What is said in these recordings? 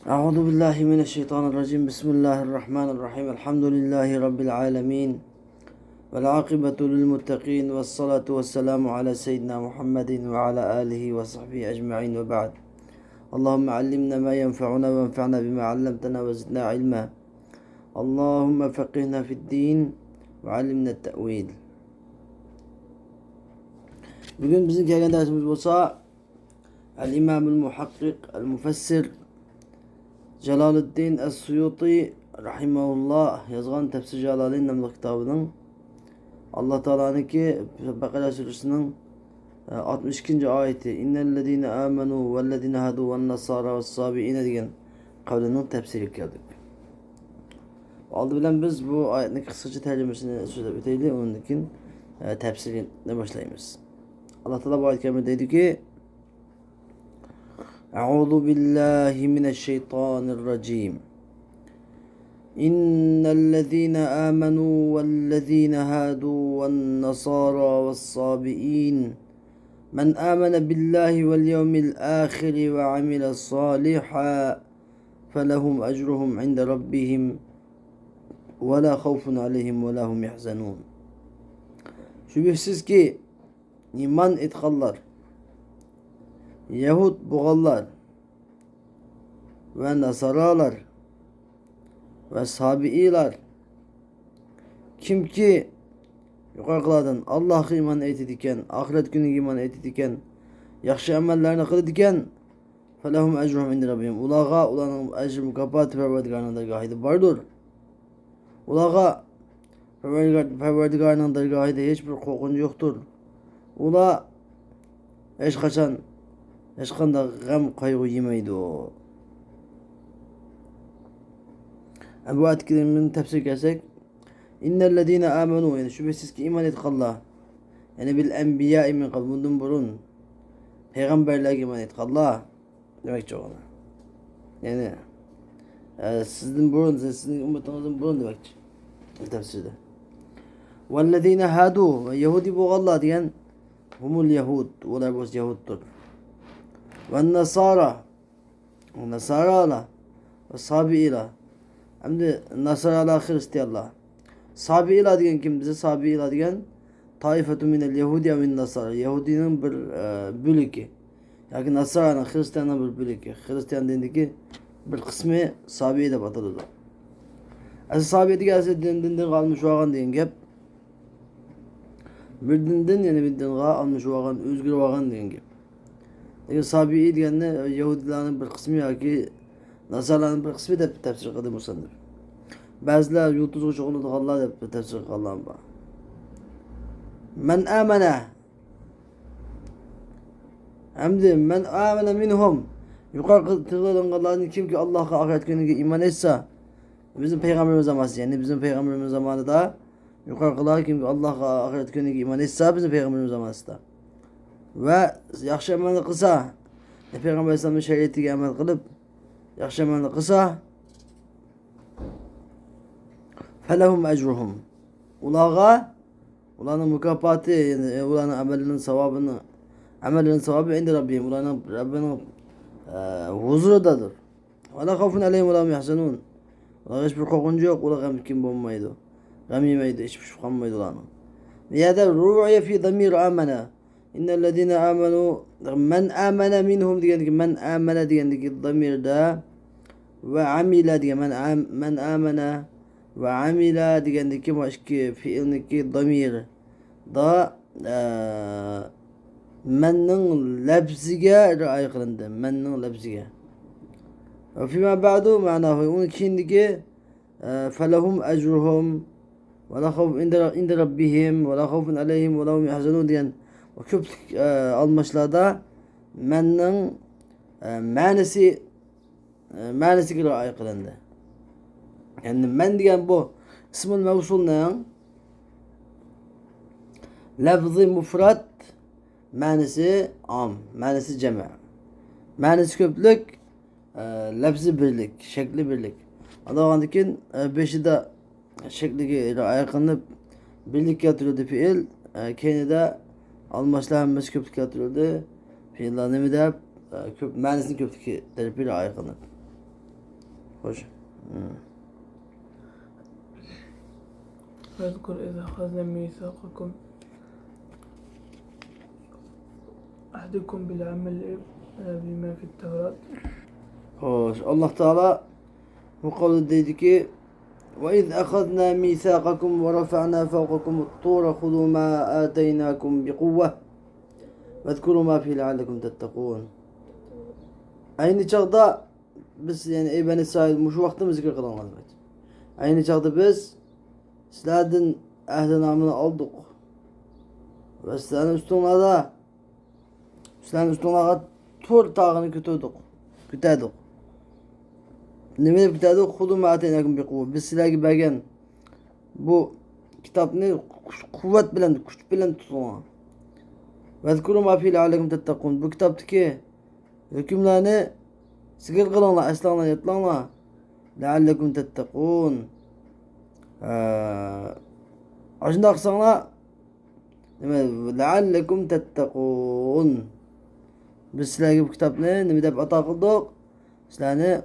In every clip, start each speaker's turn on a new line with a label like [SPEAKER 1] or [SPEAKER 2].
[SPEAKER 1] أعوذ بالله من الشيطان الرجيم بسم الله الرحمن الرحيم الحمد لله رب العالمين والعاقبة للمتقين والصلاة والسلام على سيدنا محمد وعلى آله وصحبه أجمعين وبعد اللهم علمنا ما ينفعنا وانفعنا بما علمتنا وزدنا علما اللهم فقهنا في الدين وعلمنا التأويل. Bugün bizim kelgen dersimiz olsa El-İmam-ül Muhakkik El-Müfessir Celaluddin Es-Suyuti rahimahullah yazgan Tefsir Celalin namlı kitabının Allah Teala'nınki Bakara Suresi'nin 62. ayeti İnnellezine amenu vellezine hadu ven nasara ve sabiine diyen kavlinin tefsiri geldik. Aldı bilen biz bu ayetin kısaca tercümesini söyleyip öteyli onun için tefsirine başlayımız. Allah Teala bu ayet-i kerimede dedi ki Euzu billahi mineşşeytanirracim. İnnellezîne âmenû vellezîne hâdû ven-nasârâ ve's-sâbiîn men âmene billahi vel yevmil âhiri ve amile sâlihan felehum ecruhum inde rabbihim ve lâ havfun aleyhim ve lâ hum yahzanûn. Şüphesiz ki iman etkallar, Yahud buğallar ve Nasaralar ve Sabi'iler kim ki yukarılardan Allah'a iman etidiken, ahiret günü iman etidiken, yaxşı amellerini kılıdiken felehum ecruhum indi rabbihim. Ulağa ulanın ecri mükafat Perverdigarının dergahıydı vardır. Ulağa Perverdigarının dergahıydı hiçbir korkunç yoktur. Ula eşkanda gam kaygı yemeydi o. Bu ayet-i kerimenin tefsir gelsek İnnellezîne âmenû yani şüphesiz ki iman ettik Allah. Yani bil enbiyâ min qabl bundan burun peygamberler iman ettik Allah demek çok ona. Yani sizin burun, sizin ümmetinizin burun demek tefsirde. Vellezîne hâdû ve Yahudi bu Allah diyen humul Yahud. Onlar bu Yahuddur. Ve Nasara Nasarala ve Sabi'ila hem de Nasarala Hristiyanlar. Sabi'ila diyen kim bize? Sabi'ila diyen taifetun minel Yahudiye ve Nasara. Yahudinin bir bölüki. Yani Nasara'nın Hristiyan'ın bir bölüki. Hristiyan denindeki bir kısmı Sabi'ye de batılıdır. Asıl Sabi'ye gelse dinden kalmış oğan diyen gep bir dinden yani bir dinden almış oğan, özgür oğan diyen gep. Yani Sabi'i diyenle Yahudilerin bir kısmı ya ki Nasara'nın bir kısmı da tefsir kıldı musandır. Bazılar yutuzgu çoğunu da Allah da tefsir kıldı. Men amene hem de men amene minhum yukarı tırların Allah'ın kim ki Allah'a ahiret gününe iman etse bizim peygamberimiz zamanı yani bizim peygamberimiz zamanı da yukarılar kim ki Allah'a ahiret gününe iman etse bizim peygamberimiz zamanı da ve yaxşı amel kılsa Peygamber Aleyhisselam'ın şeriatine amel kılıp yaxşı amel kılsa felehum ecruhum ulanın mükafatı yani ulanın amelinin sevabı indi Rabbim ulanın Rabbinin huzurudadır. Ve la havfun aleyhim ve la hum yahzanun. Ulan hiçbir korkuncu yok. Ulan gam kim bulmaydı. Gam yemeydi. Hiçbir şey kalmaydı ulanın. Nihayet ru'ya fi damir amene. İnnellezine amenu men amene minhum diyen ki men amene diyen ki damirde ve amile diyen men amene ve amile diyen ki başki fiilindeki damir da mennin lebzige riayet kılındı. Mennin lebzige. Ve fîmâ ba'du ma'nahu. Onun ikindeki felehum ecruhum ve la havf inde rabbihim ve la havfun aleyhim ve la hum yahzanun diyen o köprülük almışlarda mennin manası riayet kılındı. Yani men diyen bu ismul mevsul ne? Lafzı mufrad manası am, manası cema. Manası köplük, lafzı birlik, şekli birlik. Adamındakin beşi de şekli ayaklanıp birlik yatırıldı fiil. Kendi de almışlar köplük yatırıldı. Fiillerimi de manasını köplük terapiyle ayaklanıp. Hoş.
[SPEAKER 2] واذكر إذ أخذنا ميثاقكم أحدكم بالعمل بما في التوراة.
[SPEAKER 1] Hoş. Allah Teala bu kavli dedi ki وَاِذْ أَخَذْنَا مِيثَاقَكُمْ وَرَفَعْنَا فَوْقَكُمُ الطُّورَ خُذُوا مَا آتَيْنَاكُمْ بِقُوَّةٍ وَاذْكُرُوا مَا فِيهِ لَعَلَّكُمْ تَتَّقُونَ. Aynı çağda biz yani ey Beni İsrail şu vaxtda zikr kılanlar demek. Aynı çağda biz sizlerden ehli namını aldık. Ve sizlerin üstünlara tur tağını kütürdük. Ne bilip kütürdük? Hudu ma ateynakum bi kuvvet. Biz sizlerge bergen bu kitap ne? Kuvvet bilen, güç bilen tutun. Ve zikru ma fihi leallekum tettakun. Bu kitaptaki hükümlerini zikir kılanlar, eslanlar, yatlanlar. Leallekum tettakun. Aşında aksanlar leallekum tettakun. Biz sizlerge bu kitap ne dep ata kıldık? Sizlerni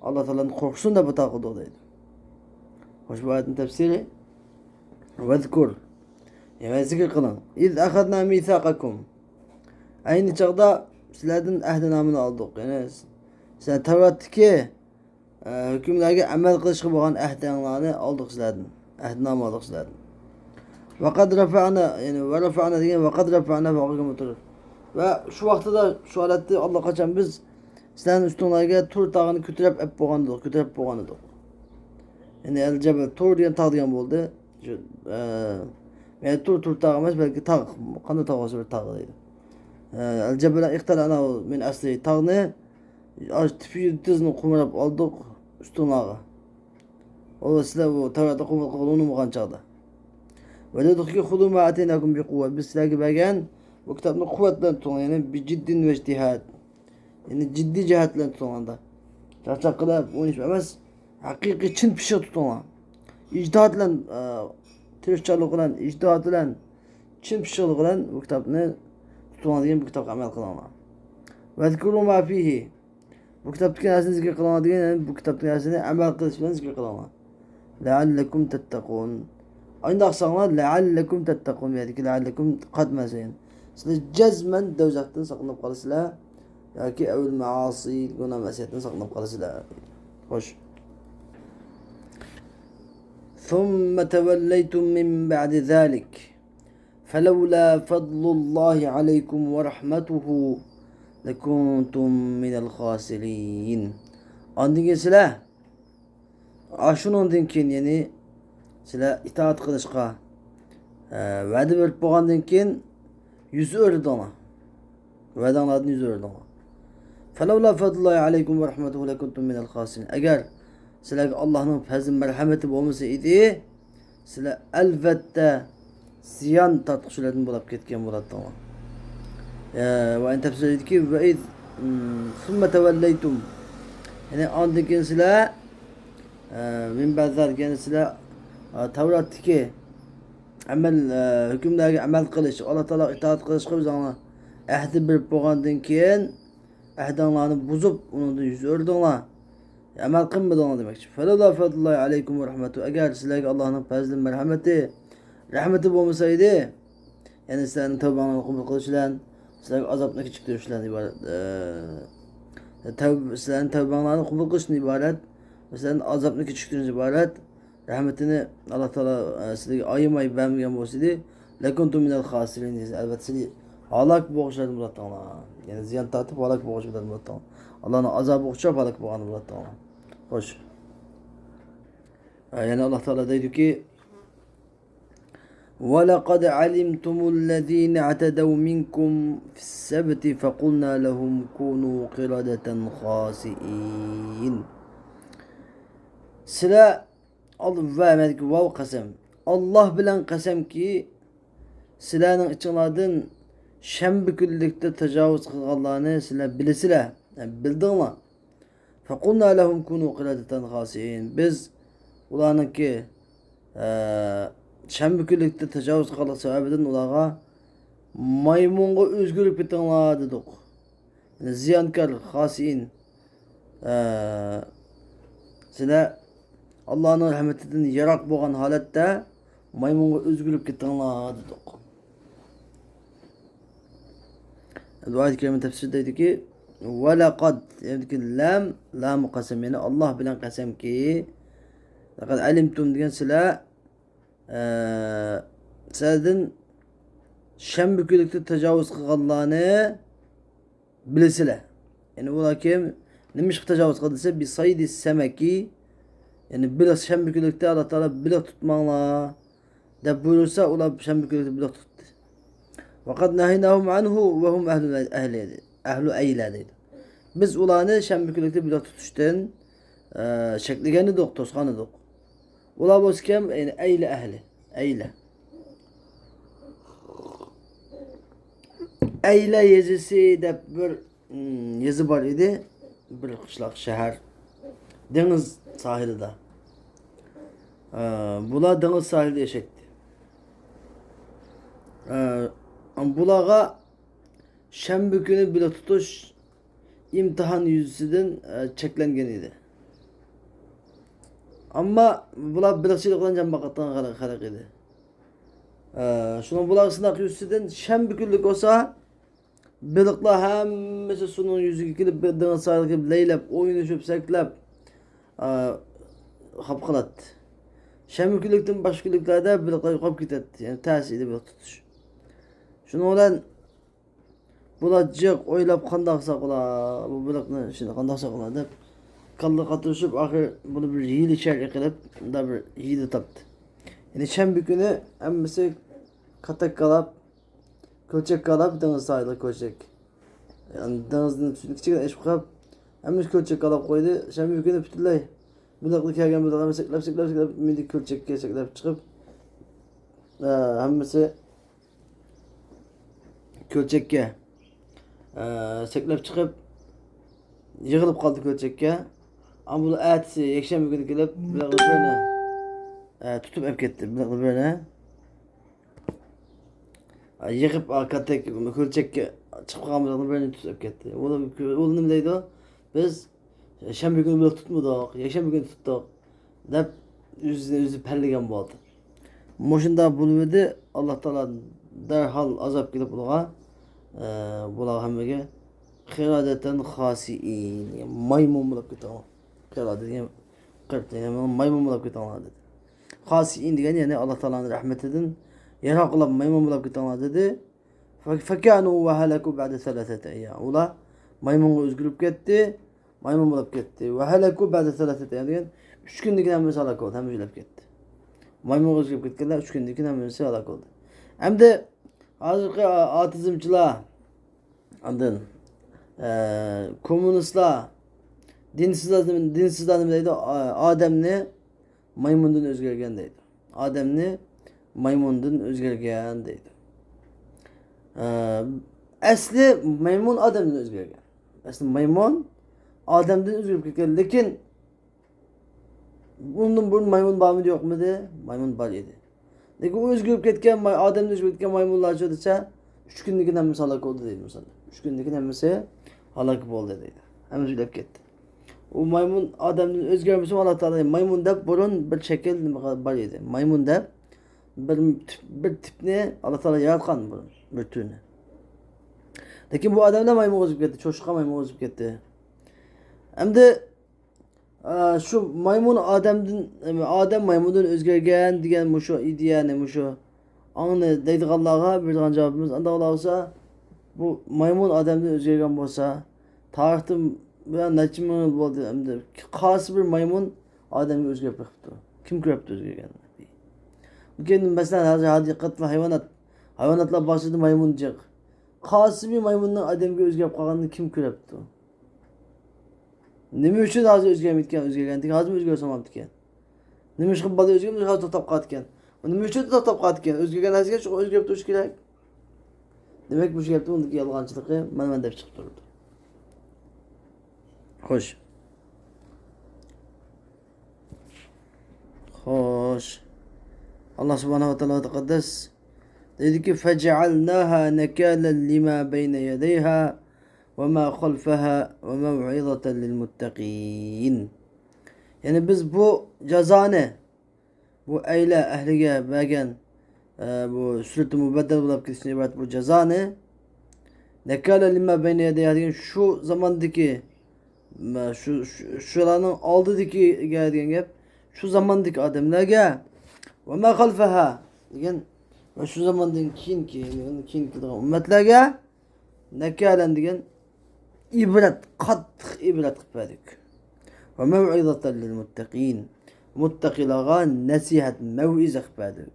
[SPEAKER 1] Allah Teala'nın korkusun da ata kıldık deydi. Hoş bu ayetin tefsiri. Vezkur. Yani zikir kılın. İz ahadna mithaqakum. Aynı çağda sizlerden ahd namını aldık. Yani sizler Tevrat'taki hükümlerge amel kılışkı boğan ahd aldık sizlerden. Ahd namı aldık sizlerden. Ve kad rafa'na yani ve rafa'na diyen ve kad rafa'na fa'akum oturur. Ve şu vakti da şu alette Allah kaçan biz sizlerin üstünlerge tur tağını kütürep hep boğanıdık. Yani el cebel tur diyen tağ diyen oldu. Yani tur tağ emas belki tağ. Qanday tağ olsa bir tağ deydi. El cebel ihtalana min asli tağını tipi tizini kumarap aldık üstünlerge. O da sizler bu Tevrat'ta kuvvet kılığını muğan çağda. Ve dedik ki hudu ma ateynakum bi kuvvet. Biz sizlerge bergen bu kitabını kuvvetle tutun. Yani bir ciddin ve ictihad. Yani ciddi cihetle tutun da. Çarçak kadar onu hiç emez. Hakiki çin pişir tutun. İctihat ile tirişçalık ile, ictihat ile çin pişirlik ile bu kitabını tutun diyen bu kitap amel kılana. Ve zikru ma fihi. Bu kitaptaki nesini zikir kılana diyen bu kitaptaki nesini amel kılıç ile zikir kılana. Leallekum tettakun. Aynı aksanlar leallekum tettakun. Yani ki leallekum kadmeseyin. Sizler cezmen devzaktan sakınıp kalısıyla ya ki evvel maasi günah masiyetten sakınıp kalısıyla. Hoş. ثم توليتم من بعد ذلك فلولا فضل الله عليكم ورحمته لكنتم من الخاسرين. Andın sizler aşundan keyin yani sizler itaat kılışqa va'da berip bolgandan keyin yüz ördü ona. Va'dalardan yüz ördü ona. فلولا فضل الله عليكم ورحمته لكنتم من الخاسرين. Eğer sizlerge Allah'ın fazl merhameti olmasa idi, sizler elbette ziyan tatqışlardan bulup ketken buladı tamam. Ve en tefsir dedi ki ve iz thumme tevelleytum. Yani andaki sizler min bazar yani sizler Tevrat'taki amel hükümlerge amel kılış, Allah Teala itaat kılışqa biz ona ahdi berip bolgandan keyin ahdanlarını bozup onu yüz ördüңlar. Amel kılmadı ona demek. Felala fadlullahi aleykum ve rahmetu. Eğer sizlerge Allah'ın fazlı merhameti, rahmeti olmasaydı, yani sizlerin tövbanı kabul kılışılan, sizlerge azapına küçüktürüşülen ibaret. Sizlerin tövbanlarını kabul kılışın ibaret, ve sizlerin azapına küçüktürüşün ibaret. Rahmetini Allah Teala sizlerge ayımayıp vermeyen olsaydı, lekuntum minel khasirin. Elbette sizi halak boğuşlarını bulattı Allah. Yani ziyan tatip halak boğuşlarını bulattı Allah. Allah'ın azabı uçap halak boğanı bulattı Allah. Hoş. Yani Allah Teala dedi ki وَلَقَدْ عَلِمْتُمُ الَّذ۪ينَ اَعْتَدَوْا مِنْكُمْ فِي السَّبْتِ فَقُلْنَا لَهُمْ كُونُوا قِرَدَةً خَاسِئِينَ. Sıra vermedik vav kasem. Allah bilen kasem ki sizlerin içinlerden şembi küllikte tecavüz kılganlarını sizler bilesiler. Yani bildinler. فَقُلْنَا لَهُمْ كُونُوا قِرَدَةً خَاسِئِينَ. Biz ulanın ki şembükülükte tecavüz kıldık sebebiden ulağa maymunga özgürlük bitinler dedik. Yani ziyankar, hasiin Sizler Allah'ın rahmetinden yarak boğan halette maymunga özgürlük gittiğinler dedik. Bu ayet-i kerime tefsir dedi ki وَلَقَدْ dedi ki lam kasem yani Allah bilen kasem ki لَقَدْ alimtum diyen sizler sizlerden şembükülükte tecavüz kılganlarını bilesiler. Yani ola kim neymiş tecavüz kıldıysa bir sayıdı semeki yani biraz şembükülükte Allah Teala bilet tutmanla de buyurursa ola şembükülükte bilet tuttu. Fakat nehinahum anhu ve hum ehlu eyledi. Biz ulanı şembükülükte bilet tutuştan şekligeni doktor kanıdık. Ula bozkem yani eyle ehli. Eyle. Eyle yazısı de bir yazı var idi. Bir kışlak şehir. Deniz sahilde. Bula deniz sahilde yaşaktı. Bulağa şembe günü bile tutuş imtihan yüzünden çeklengen idi. Ama bula bileçilikten cambakattan karak idi. Şunun bula sınak yüzünden şembe günlük olsa balıklar hemmesi sunun yüzü kilip deniz sahilde kilip leylep oynayıp seklep hapkılat. Şembe günlükten başka günlüklerde balıklar yukarı gidetti. Yani tersi idi balık tutuş. Şunu olan bulacak oylap kandak sakla bu balıkını şimdi kandak sakla dep kallı katışıp ahir bunu bir hile içer kılıp da bir hile taptı. Yani şembe günü emmesi katak kalap kölçek kalap deniz sahilde kölçek. Yani denizin üstünde küçük eşip kalap emmesi kölçek kalap koydu. Şembe günü bütünley balıklı kergen balıklar seklep minik kölçek seklep çıkıp emmesi kölçekke seklep çıkıp yığılıp kaldı kölçekke. Ama bu ertesi yekşembe günü gelip balıklı böyle tutup ep gitti balıklı böyle yıkıp arkatek kölçekke çıkıp kalmadı böyle tutup ep gitti. Oğlum nemdeydi o? Biz şembe günü balık tutmadık, yekşembe günü tuttuk. Dep yüzü pelligen oldu. Moşunda bulundu Allah Teala derhal azap gelip bulağa hemmege khiradeten khasiin yani maymun bulup gitti ama khiradet yani maymun bulup gitti ama dedi. Khasiin diyen yani Allah Teala'nın rahmetinden yarakla maymun bulup gitti ama dedi. Fekanu ve heleku ba'de 3 eyyam. Ula maymun özgürlüp gitti. Maymun bulup gitti. Ve heleku ba'de 3 eyyam diyen 3 günlükten mesela halak oldu. Hem özgürlüp gitti. Maymun özgürlüp gittiler 3 günlükten mesela halak oldu. Hem de hazırki atizmçılar andın komünistler dinsiz adamdaydı Ademni maymundan özgürgendeydi. Ademni maymundan özgürgendeydi. Asli maymun Adem'den özgürgen. Asli maymun Adem'den özgürgen. Lekin bunun maymun bağımı yok mu de? Maymun var idi. Lekin o özgürlük ketken Adem'den özgürlük ketken maymunlar çödüse 3 günlükten hemmesi halak oldu deydi mesela. 3 günlükten hemmesi halak oldu deydi. Hem özgürlük gitti. O maymun Adem'den özgürmesi Allah Teala maymun da burun bir şekil var idi. Maymun da bir tipne Allah Teala yaratkan burun bütünü. Lekin bu Adem'de maymun ozip gitti. Çoşka maymun ozip gitti. Hem de şu maymun Adem maymundan özgürgen diyen muşo idi yani muşo. Anı deydik Allah'a bir tane cevabımız. Anda Allah olsa bu maymun Adem'den özgürgen olsa tarihte ben neçim oldu hem de khas bir maymun Adem'i özgürlük yaptı. Kim yaptı özgürgen? Bugün mesela hadikat ve hayvanatla başladı maymuncak. Khas bir maymundan Adem'e özgürlük kalganını kim yaptı? Nime üçün hazır özgürgen? Hazır mı özgürsamamdıkken? Nime üçün balı özgürgen? Hazır tatap katken. Nime üçün tatap katken? Özgürgen hazır geç, özgürlük tuş gerek. Demek bu şey yaptı, ondaki yalgancılığı ben de çıktı durdu. Hoş. Allah subhanahu wa ta'ala tekaddes dedi ki فَجَعَلْنَاهَا نَكَالًا لِمَا بَيْنَ يَدَيْهَا وَمَا خَلْفَهَا وَمَوْعِظَةً لِلْمُتَّقِينَ. Yani biz bu cezane, bu eyle ehlige bergen bu sürütü mübeddel bulup gitsin ibaret bu cezane nekale lima beyne yedeyha degan şu zamandaki şularning oldidagi degan gap şu zamandaki odamlarga va ma xalfaha degan va shu zamondan keyingi ummatlarga nakalan degan ibrat qattiq ibrat qilib berdik va mav'izatan lil muttaqin muttaqilarga nasihat mav'iza qilib berdik.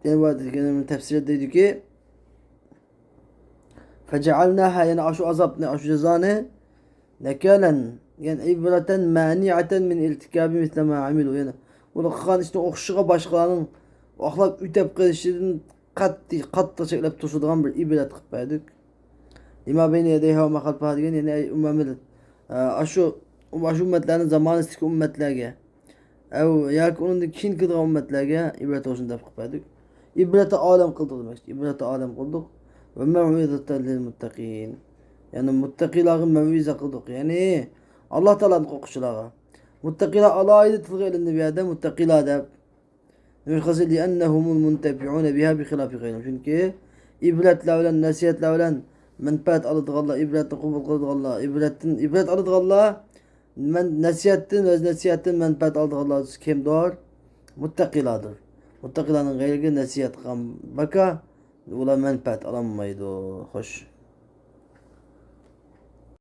[SPEAKER 1] Yani bu tefsir dedi ki fecealnaha yani aşu azap ne aşu cezane nekalen yani ibreten mani'aten min iltikabi misle ma amilu yani bunu kıkan işte okşuğa başkalarının ahlak ütep kılışının katlı şekilde tutulduğun bir ibret kıpaydık. Lima beyni yedeyha ve makalpaha diyen yani ummamil aşu ümmetlerin zamanı istik ümmetlerge ev yak onun da kin kıdra ümmetlerge ibret olsun da kıpaydık. İbrete alem kıldık demek. İbrete alem kıldık. Ve mev'izeten lil muttakin. Yani muttakiların mev'ize kıldık. Yani Allah Teala'nın korkuşulara. Muttakiler alaydı tılgı elinde bir yerde muttakiler de. Nükhası li'ennehumul muntefi'une biha bi khilafi gayrihim. Çünkü ibretle ölen, nasihatle ölen menfaat alıdık Allah, ibretle kubul kıldık Allah, ibret alıdık Allah, nasihatten menfaat alıdık Allah. Kim doğar? Muttakilardır. Muttakilerin gayrı nasihat kan baka ula menfaat alamaydı. Hoş.